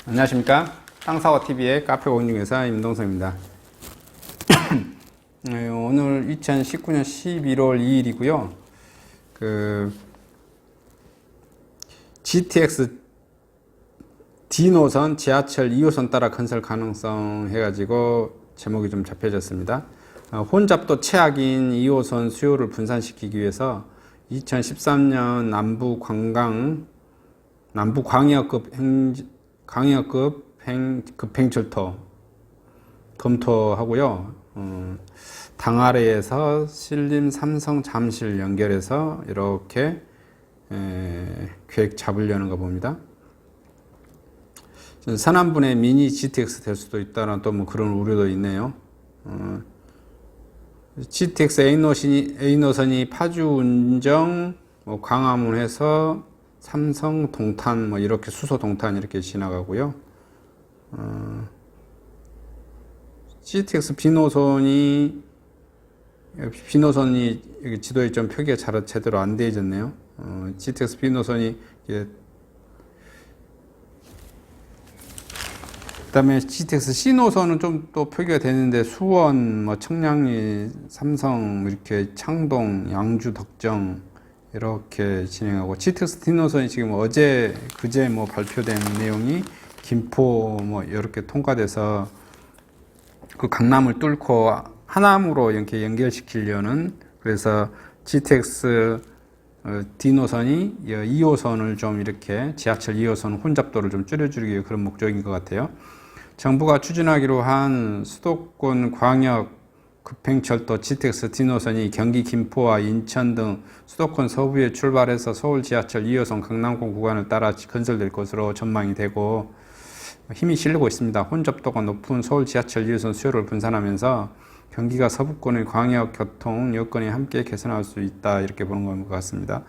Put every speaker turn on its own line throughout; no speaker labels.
안녕하십니까. 땅사고TV의 카페 공중회사 임동성입니다. 오늘 2019년 11월 2일이고요. GTX D노선 지하철 2호선 따라 건설 가능성 해가지고 제목이 좀 잡혀졌습니다. 혼잡도 최악인 2호선 수요를 분산시키기 위해서 2013년 남부 광역급 급행철도 검토하고요. 당 아래에서 신림, 삼성, 잠실 연결해서 이렇게 계획 잡으려는 거 봅니다. 서남분의 미니 GTX 될 수도 있다는 또 뭐 그런 우려도 있네요. GTX A노선이 파주, 운정, 광화문에서 삼성, 동탄, 이렇게 수소, 동탄 이렇게 지나가고요. GTX B노선이 여기 지도에 좀 표기가 제대로 안 되어 있네요. GTX B노선이 그다음에 GTX C노선은 좀 또 표기가 되는데 수원, 청량리, 삼성 이렇게 창동, 양주, 덕정 이렇게 진행하고, GTX D노선이 지금 그제 발표된 내용이 김포 이렇게 통과돼서 그 강남을 뚫고 하남으로 이렇게 연결시키려는, 그래서 GTX D노선이 2호선을 좀 이렇게 지하철 2호선 혼잡도를 좀 줄여주기 위해 그런 목적인 것 같아요. 정부가 추진하기로 한 수도권 광역 급행철도 GTX D노선이 경기 김포와 인천 등 수도권 서부에 출발해서 서울 지하철 2호선 강남권 구간을 따라 건설될 것으로 전망이 되고 힘이 실리고 있습니다. 혼잡도가 높은 서울 지하철 2호선 수요를 분산하면서 경기가 서부권의 광역 교통 여건이 함께 개선할 수 있다, 이렇게 보는 것 같습니다.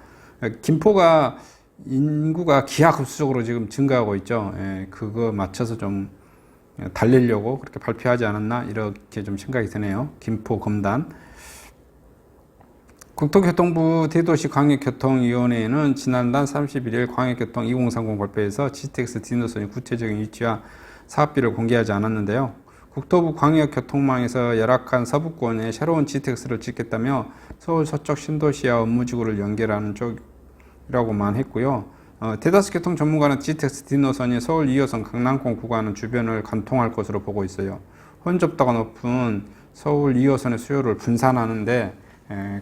김포가 인구가 기하급수적으로 지금 증가하고 있죠. 그거 맞춰서 좀 달리려고 그렇게 발표하지 않았나, 이렇게 좀 생각이 드네요. 김포 검단. 국토교통부 대도시광역교통위원회는 지난달 31일 광역교통 2030 발표에서 GTX D노선의 구체적인 위치와 사업비를 공개하지 않았는데요. 국토부 광역교통망에서 열악한 서부권에 새로운 GTX를 짓겠다며 서울 서쪽 신도시와 업무지구를 연결하는 쪽이라고만 했고요. 대다수 교통 전문가는 GTX D노선이 서울 2호선 강남권 구간 주변을 관통할 것으로 보고 있어요. 혼잡도가 높은 서울 2호선의 수요를 분산하는데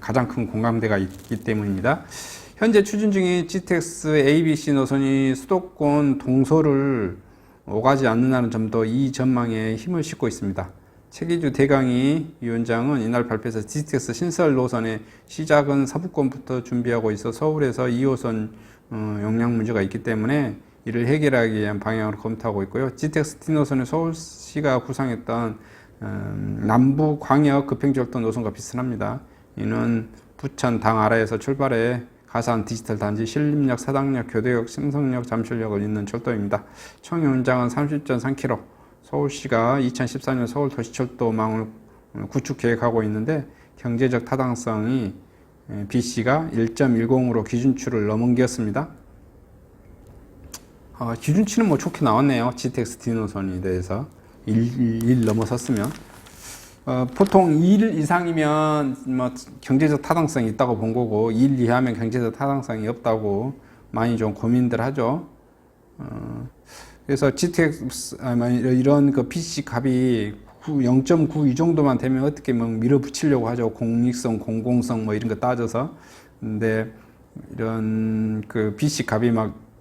가장 큰 공감대가 있기 때문입니다. 현재 추진 중인 GTX ABC 노선이 수도권 동서를 오가지 않는다는 점도 이 전망에 힘을 싣고 있습니다. 최기주 대강희 위원장은 이날 발표에서 GTX 신설 노선의 시작은 서부권부터 준비하고 있어 서울에서 2호선 용량 문제가 있기 때문에 이를 해결하기 위한 방향으로 검토하고 있고요. GTX D노선은 서울시가 구상했던 남부 광역 급행철도 노선과 비슷합니다. 이는 부천 당 아래에서 출발해 가산 디지털 단지, 신림역, 사당역, 교대역, 삼성역, 잠실역을 잇는 철도입니다. 총 연장은 30.3km. 서울시가 2014년 서울 도시철도망을 구축 계획하고 있는데 경제적 타당성이 B씨가 1.10으로 기준치를 넘겼습니다. 기준치는 좋게 나왔네요. GTX D노선에 대해서 1 넘어섰으면. 보통 1 이상이면 경제적 타당성이 있다고 본 거고, 1 이하면 경제적 타당성이 없다고 많이 좀 고민들 하죠. 그래서 GTX 이런 PC 값이 0.9 이 정도만 되면 어떻게 밀어붙이려고 하죠. 공익성, 공공성 이런 거 따져서. 근데 이런 PC 값이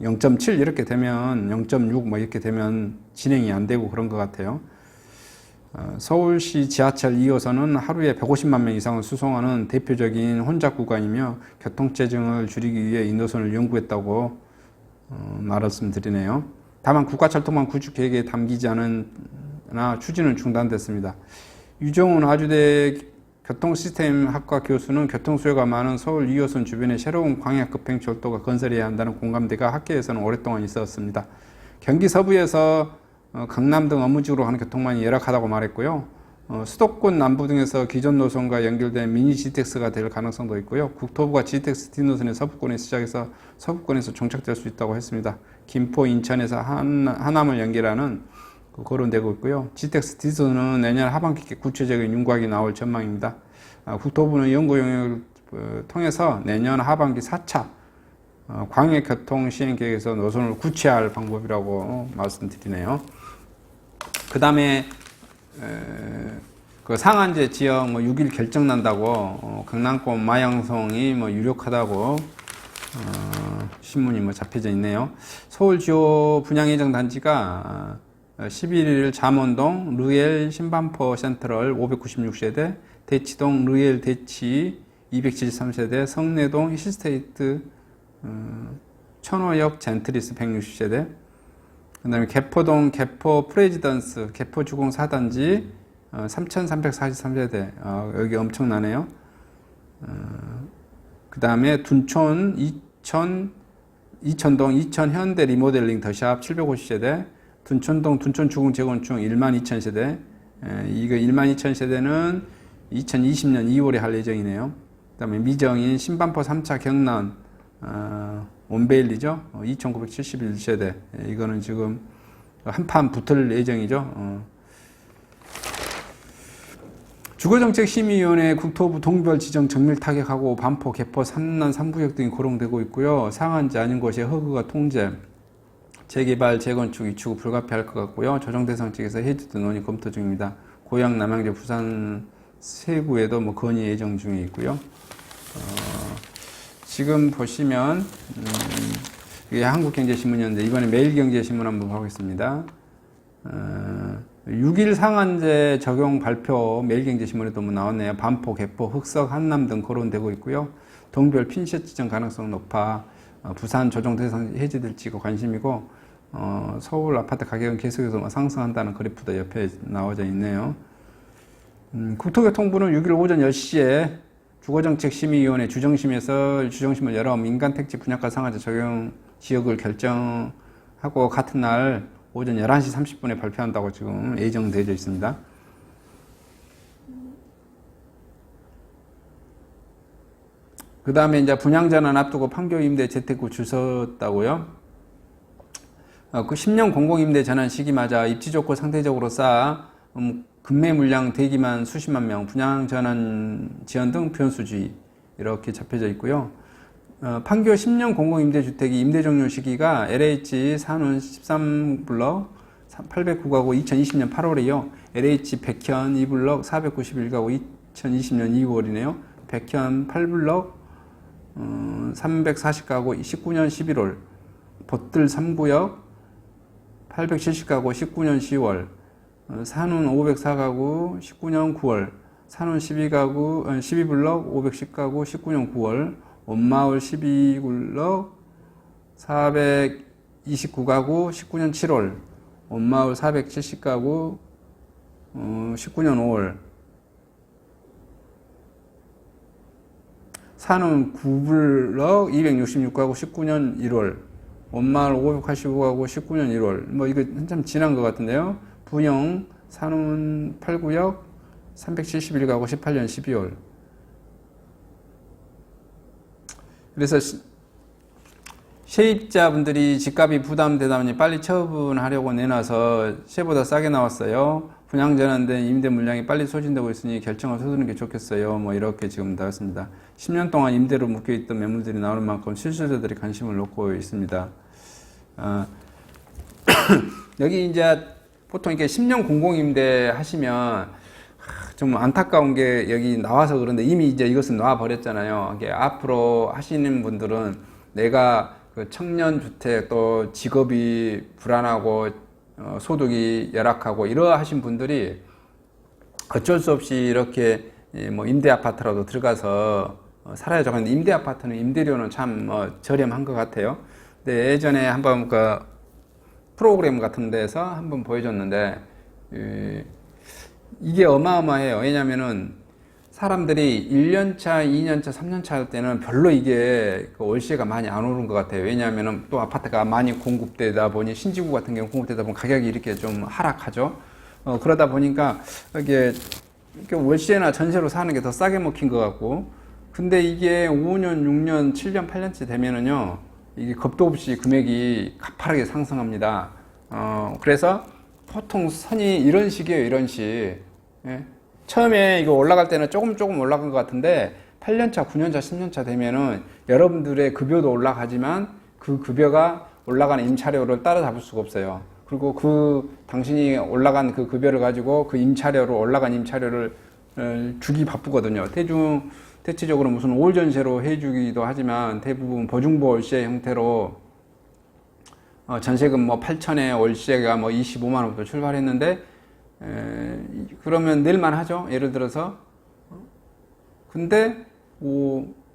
0.7 이렇게 되면, 0.6 이렇게 되면 진행이 안 되고 그런 것 같아요. 서울시 지하철 2호선은 하루에 150만 명 이상을 수송하는 대표적인 혼잡 구간이며 교통체증을 줄이기 위해 이 노선을 연구했다고 말씀드리네요. 다만 국가철도망 구축 계획에 담기지 않으나 추진은 중단됐습니다. 유정훈 아주대 교통시스템학과 교수는 교통 수요가 많은 서울 2호선 주변에 새로운 광역급행철도가 건설해야 한다는 공감대가 학계에서는 오랫동안 있었습니다. 경기 서부에서 강남 등 업무지구로 가는 교통망이 열악하다고 말했고요. 수도권 남부 등에서 기존 노선과 연결된 미니 GTX가 될 가능성도 있고요. 국토부가 GTX D노선의 서부권에 시작해서 서부권에서 종착될 수 있다고 했습니다. 김포, 인천에서 하남을 연결하는 거론되고 있고요. GTX D노선은 내년 하반기에 구체적인 윤곽이 나올 전망입니다. 국토부는 연구 용역을 통해서 내년 하반기 4차 광역교통 시행 계획에서 노선을 구체화할 방법이라고 말씀드리네요. 그 다음에 그 상한제 지역 6일 결정 난다고 강남권 마양성이 유력하다고 신문이 잡혀져 있네요. 서울 주요 분양 예정 단지가 11일 잠원동 르엘 신반포 센트럴 596세대, 대치동 르엘 대치 273세대, 성내동 힐스테이트 천호역 젠트리스 160세대, 그 다음에 개포동 개포 프레지던스 개포주공 4단지 3343세대, 여기 엄청나네요. 그 다음에 둔촌 이천동 이천 현대 리모델링 더샵 750세대, 둔촌동 둔촌주공 재건축 12,000세대, 이거 12,000세대는 2020년 2월에 할 예정이네요. 그 다음에 미정인 신반포 3차 경남 온베일리죠. 2,971세대. 이거는 지금 한판 붙을 예정이죠. 주거정책심의위원회 국토부 동별 지정 정밀 타격하고 반포, 개포, 삼남 3구역 등이 거론되고 있고요. 상한제 아닌 곳에 허그가 통제, 재개발, 재건축, 이추구 불가피할 것 같고요. 조정대상 측에서 해지도 논의 검토 중입니다. 고양, 남양주, 부산 세구에도 건의 예정 중에 있고요. 지금 보시면 이게 한국경제신문이었는데 이번에 매일경제신문 한번 보겠습니다. 6일 상한제 적용 발표 매일경제신문에도 나왔네요. 반포, 개포, 흑석, 한남 등 거론되고 있고요. 동별 핀셋 지정 가능성 높아 부산 조정 대상 해제될지가 관심이고, 서울 아파트 가격은 계속해서 상승한다는 그래프도 옆에 나와져 있네요. 국토교통부는 6일 오전 10시에 주거정책심의위원회 주정심을 열어 민간택지 분양가 상한제 적용 지역을 결정하고 같은 날 오전 11시 30분에 발표한다고 지금 예정되어 있습니다. 그 다음에 이제 분양전환 앞두고 판교 임대 재테크 줄 섰다고요. 그 10년 공공임대 전환 시기 맞아 입지 좋고 상대적으로 싸 급매 물량 대기만 수십만 명, 분양 전환 지연 등 변수주의 이렇게 잡혀져 있고요. 판교 10년 공공임대주택이 임대 종료 시기가 LH 산운 13블럭 809가구 2020년 8월이요. LH 백현 2블럭 491가구 2020년 2월이네요. 백현 8블럭 340가구 19년 11월. 봇들 3구역 870가구 19년 10월. 산운 504가구 19년 9월, 산운 12블럭 510가구 19년 9월, 원마을 12블럭 429가구 19년 7월, 원마을 470가구 19년 5월, 산운 9블럭 266가구 19년 1월, 원마을 585가구 19년 1월. 뭐 이거 한참 지난 것 같은데요. 부영 산운 8구역 371가구 18년 12월. 그래서 세입자분들이 집값이 부담되다 보니 빨리 처분하려고 내놔서 세보다 싸게 나왔어요. 분양전환된 임대 물량이 빨리 소진되고 있으니 결정을 서두르는 게 좋겠어요. 뭐 이렇게 지금 나왔습니다. 10년 동안 임대로 묶여있던 매물들이 나오는 만큼 실수요자들이 관심을 놓고 있습니다. 여기 이제 보통 이렇게 10년 공공임대 하시면 좀 안타까운 게 여기 나와서 그런데 이미 이제 이것은 놔버렸잖아요. 이게 앞으로 하시는 분들은 내가 그 청년주택 또 직업이 불안하고 소득이 열악하고 이러하신 분들이 어쩔 수 없이 이렇게 뭐 임대 아파트라도 들어가서 살아야죠. 근데 임대 아파트는 임대료는 참 저렴한 것 같아요. 근데 예전에 한번 그 프로그램 같은 데서 한번 보여줬는데 이게 어마어마해요. 왜냐면은 사람들이 1년차, 2년차, 3년차 할 때는 별로 이게 월세가 많이 안 오른 것 같아요. 왜냐면은 또 아파트가 많이 공급되다 보니 신지구 같은 경우 공급되다 보면 가격이 이렇게 좀 하락하죠. 그러다 보니까 이게 월세나 전세로 사는 게 더 싸게 먹힌 것 같고, 근데 이게 5년, 6년, 7년, 8년째 되면은요, 이게 겁도 없이 금액이 가파르게 상승합니다. 그래서 보통 선이 이런 식이에요, 이런 식. 예? 처음에 이거 올라갈 때는 조금 올라간 것 같은데, 8년차, 9년차, 10년차 되면은 여러분들의 급여도 올라가지만 그 급여가 올라가는 임차료를 따라잡을 수가 없어요. 그리고 당신이 올라간 그 급여를 가지고 그 임차료로 올라간 임차료를 주기 바쁘거든요. 대체적으로 무슨 5월 전세로 해주기도 하지만 대부분 보증보 월세 형태로 전세금 뭐 8천에 월세가 뭐 25만 원부터 출발했는데 그러면 낼만 하죠. 예를 들어서. 근데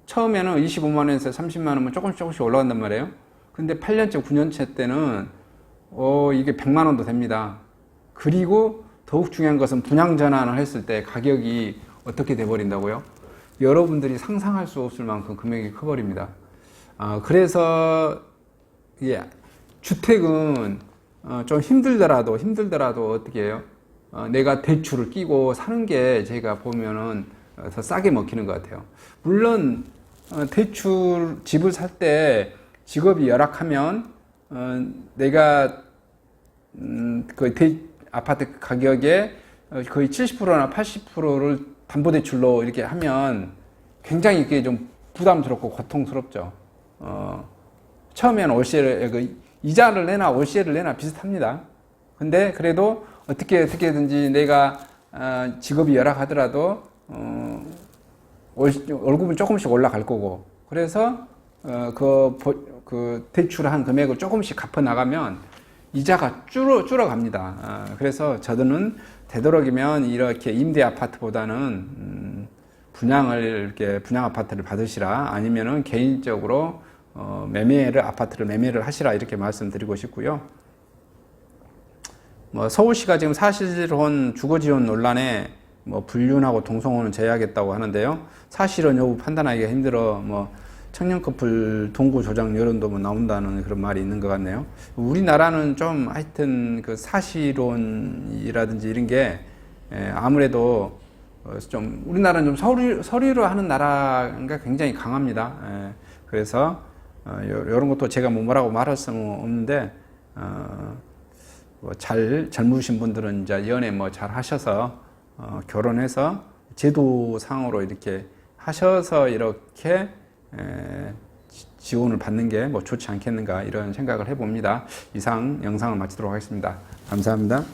처음에는 25만 원에서 30만 원은 조금씩 올라간단 말이에요. 근데 8년째, 9년째 때는 이게 100만 원도 됩니다. 그리고 더욱 중요한 것은 분양 전환을 했을 때 가격이 어떻게 돼버린다고요? 여러분들이 상상할 수 없을 만큼 금액이 커버립니다. 그래서 주택은 좀 힘들더라도 어떻게 해요? 내가 대출을 끼고 사는 게 제가 보면은 더 싸게 먹히는 것 같아요. 물론 집을 살 때 직업이 열악하면 내가 아파트 가격에 거의 70%나 80%를 담보대출로 이렇게 하면 굉장히 그게 좀 부담스럽고 고통스럽죠. 처음에는 이자를 내나 월세를 내나 비슷합니다. 근데 그래도 어떻게든지 내가 직업이 열악하더라도 월급은 조금씩 올라갈 거고, 그래서 그 대출한 금액을 조금씩 갚아 나가면 이자가 줄어갑니다. 그래서 저는 되도록이면 이렇게 임대 아파트보다는 분양 아파트를 받으시라, 아니면은 개인적으로 아파트를 매매를 하시라, 이렇게 말씀드리고 싶고요. 서울시가 지금 사실혼 주거지원 논란에 불륜하고 동성혼은 제외하겠다고 하는데요. 사실은 여부 판단하기가 힘들어 청년 커플 동거 조작 여론도 나온다는 그런 말이 있는 것 같네요. 우리나라는 좀 하여튼 그 사실혼이라든지 이런 게 아무래도 좀 우리나라는 좀 서류로 하는 나라가 굉장히 강합니다. 그래서 이런 것도 제가 뭐라고 말할 수는 없는데 젊으신 분들은 이제 연애 잘 하셔서 결혼해서 제도상으로 이렇게 하셔서 이렇게 지원을 받는 게 좋지 않겠는가, 이런 생각을 해봅니다. 이상 영상을 마치도록 하겠습니다. 감사합니다.